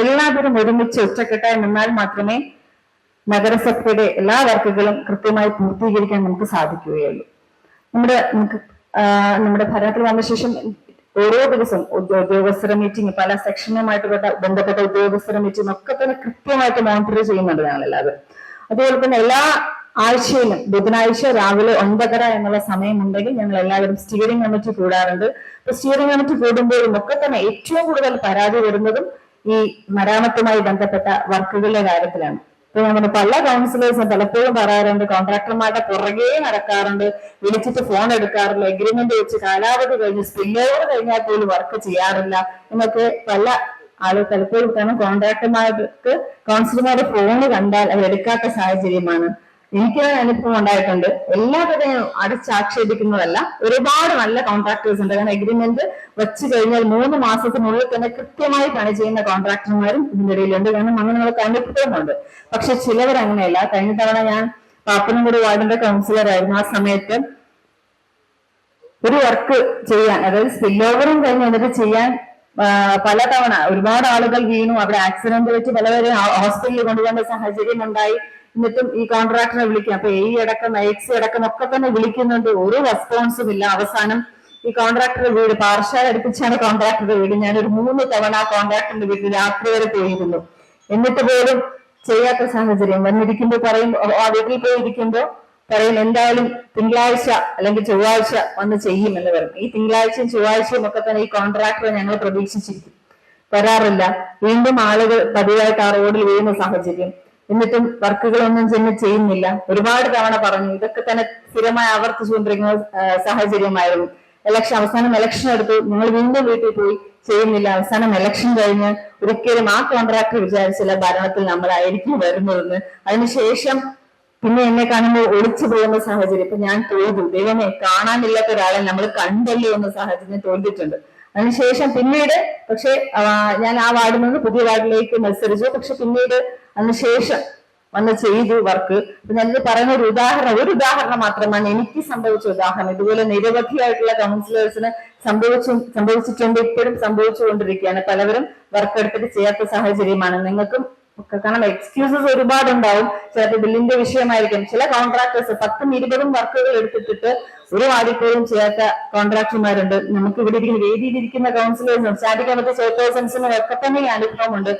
എല്ലാവരും ഒരുമിച്ച് ഒറ്റക്കെട്ടായി നിന്നാൽ മാത്രമേ നഗരസഭയുടെ എല്ലാ വർക്കുകളും കൃത്യമായി പൂർത്തീകരിക്കാൻ നമുക്ക് സാധിക്കുകയുള്ളൂ. നമ്മുടെ ഭരണത്തിൽ വന്ന ശേഷം ഓരോ ദിവസം ഉദ്യോഗസ്ഥര മീറ്റിംഗ്, പല സെക്ഷനുമായിട്ട് ബന്ധപ്പെട്ട ഉദ്യോഗസ്ഥര മീറ്റിംഗ് ഒക്കെ തന്നെ കൃത്യമായിട്ട് മോണിറ്റർ ചെയ്യുന്നുണ്ട് ഞങ്ങൾ എല്ലാവരും. അതുപോലെ തന്നെ എല്ലാ ആഴ്ചയിലും ബുധനാഴ്ച രാവിലെ 9:30 എന്നുള്ള സമയമുണ്ടെങ്കിൽ ഞങ്ങൾ എല്ലാവരും സ്റ്റിയറിംഗ് കമ്മിറ്റി കൂടാറുണ്ട്. അപ്പൊ സ്റ്റിയറിംഗ് കമ്മിറ്റി കൂടുമ്പോഴും ഒക്കെ തന്നെ ഏറ്റവും കൂടുതൽ പരാതി വരുന്നതും ഈ മരാമത്തുമായി ബന്ധപ്പെട്ട വർക്കുകളുടെ കാര്യത്തിലാണ്. ഇപ്പൊ നമ്മുടെ പല കൗൺസിലേഴ്സും പലപ്പോഴും പറയാറുണ്ട്, കോൺട്രാക്ടർമാരുടെ പുറകെ നടക്കാറുണ്ട്, വിളിച്ചിട്ട് ഫോൺ എടുക്കാറില്ല, എഗ്രിമെന്റ് വെച്ച് കാലാവധി കഴിഞ്ഞ് സ്പില്ലോവർ കഴിഞ്ഞാൽ പോലും വർക്ക് ചെയ്യാറില്ല എന്നൊക്കെ പല ആളുകൾ പലപ്പോഴും. കാരണം കോൺട്രാക്ടർമാർക്ക് കൗൺസിലർമാരുടെ ഫോണ് കണ്ടാൽ അവർ എടുക്കാത്ത സാഹചര്യമാണ്. എനിക്ക് അനുഭവം ഉണ്ടായിട്ടുണ്ട്. എല്ലാവരെയും അടച്ചാക്ഷേപിക്കുന്നതല്ല, ഒരുപാട് നല്ല കോൺട്രാക്ടേഴ്സ് ഉണ്ട്. കാരണം എഗ്രിമെന്റ് വെച്ച് കഴിഞ്ഞാൽ 3 മാസത്തിനുള്ളിൽ തന്നെ കൃത്യമായി പണി ചെയ്യുന്ന കോൺട്രാക്ടർമാരും ഇതിന്റെ ഇടയിലുണ്ട്. കാരണം അങ്ങനെ നമുക്ക് അനുഭവമുണ്ട്. പക്ഷെ ചിലവർ അങ്ങനെയല്ല. കഴിഞ്ഞ തവണ ഞാൻ പാപ്പനംകുടി വാർഡിന്റെ കൗൺസിലർ ആയിരുന്നു. ആ സമയത്ത് ഒരു വർക്ക് ചെയ്യാൻ, അതായത് സ്പില്ലോവറും കഴിഞ്ഞ് എന്നിട്ട് ചെയ്യാൻ പലതവണ ഒരുപാട് ആളുകൾ വീണു. അവിടെ ആക്സിഡന്റ് വെച്ച് പലവരെയും ഹോസ്പിറ്റലിൽ കൊണ്ടുപോകേണ്ട സാഹചര്യം ഉണ്ടായി. എന്നിട്ടും ഈ കോൺട്രാക്ടറെ വിളിക്കാം. അപ്പൊ അടക്കം എക്സി അടക്കം ഒക്കെ തന്നെ വിളിക്കുന്നുണ്ട്, ഒരു റെസ്പോൺസും ഇല്ല. അവസാനം ഈ കോൺട്രാക്ടറുടെ വീട് പാർശ്വ അടുപ്പിച്ചാണ് കോൺട്രാക്ടറുടെ വീട്. ഞാനൊരു 3 തവണ ആ കോൺട്രാക്ടറിന്റെ വീട്ടിൽ രാത്രി വരെ പോയിരുന്നു. എന്നിട്ട് പോലും ചെയ്യാത്ത സാഹചര്യം. വന്നിരിക്കുമ്പോ പറയും, ആ വീട്ടിൽ പോയിരിക്കുമ്പോ പറയും എന്തായാലും തിങ്കളാഴ്ച അല്ലെങ്കിൽ ചൊവ്വാഴ്ച വന്ന് ചെയ്യും എന്ന് പറയും. ഈ തിങ്കളാഴ്ചയും ചൊവ്വാഴ്ചയും ഒക്കെ തന്നെ ഈ കോൺട്രാക്ടറെ ഞങ്ങൾ പ്രതീക്ഷിച്ചിരിക്കും, വരാറില്ല. വീണ്ടും ആളുകൾ പതിവായിട്ട് ആ റോഡിൽ വീഴുന്ന സാഹചര്യം. എന്നിട്ടും വർക്കുകളൊന്നും ചെന്ന് ചെയ്യുന്നില്ല. ഒരുപാട് തവണ പറഞ്ഞു. ഇതൊക്കെ തന്നെ സ്ഥിരമായി ആവർത്തിച്ചുകൊണ്ടിരിക്കുന്ന സാഹചര്യമായിരുന്നു. അവസാനം ഇലക്ഷൻ എടുത്തു, നിങ്ങൾ വീണ്ടും വീട്ടിൽ പോയി, ചെയ്യുന്നില്ല. അവസാനം ഇലക്ഷൻ കഴിഞ്ഞ് ഒരിക്കലും ആ കോൺട്രാക്ടർ വിചാരിച്ചില്ല ഭരണത്തിൽ നമ്മളായിരിക്കും വരുന്നതെന്ന്. അതിനുശേഷം പിന്നെ എന്നെ കാണുമ്പോൾ ഒളിച്ചു പോകുന്ന സാഹചര്യം. ഇപ്പൊ ഞാൻ തോൽവി, ദൈവമേ കാണാനില്ലാത്ത ഒരാളെ നമ്മൾ കണ്ടല്ലോ എന്ന സാഹചര്യം തോന്നിയിട്ടുണ്ട്. അതിനുശേഷം പിന്നീട് പക്ഷെ ഞാൻ ആ വാർഡിൽ നിന്ന് പുതിയ വാർഡിലേക്ക് മത്സരിച്ചു. പക്ഷെ പിന്നീട് അതിനുശേഷം വന്ന് ചെയ്തു വർക്ക്. ഞാനിത് പറയുന്ന ഒരു ഉദാഹരണം മാത്രമാണ് എനിക്ക് സംഭവിച്ച ഉദാഹരണം. ഇതുപോലെ നിരവധിയായിട്ടുള്ള കൗൺസിലേഴ്സിന് സംഭവിച്ചിട്ടുണ്ട്, ഇപ്പോഴും സംഭവിച്ചുകൊണ്ടിരിക്കുകയാണ്. പലവരും വർക്ക് എടുത്തിട്ട് ചെയ്യാത്ത സാഹചര്യമാണ്. നിങ്ങൾക്കും കാരണം എക്സ്ക്യൂസസ് ഒരുപാടുണ്ടാവും. ചിലപ്പോൾ ബില്ലിന്റെ വിഷയമായിരിക്കും. ചില കോൺട്രാക്ടേഴ്സ് 10ഉം 20ഉം വർക്കുകൾ എടുത്തിട്ട് ഒരു വാടിപ്പോലും ചെയ്യാത്ത കോൺട്രാക്ടർമാരുണ്ട്. നമുക്ക് ഇവിടെ ഇരിക്കുന്ന വേദിയിലിരിക്കുന്ന കൗൺസിലേഴ്സിനും സ്റ്റാൻഡിംഗ് കമ്മിറ്റി ചെയർപേഴ്സൺസിനും ഒക്കെ തന്നെ അനുഭവമുണ്ട്.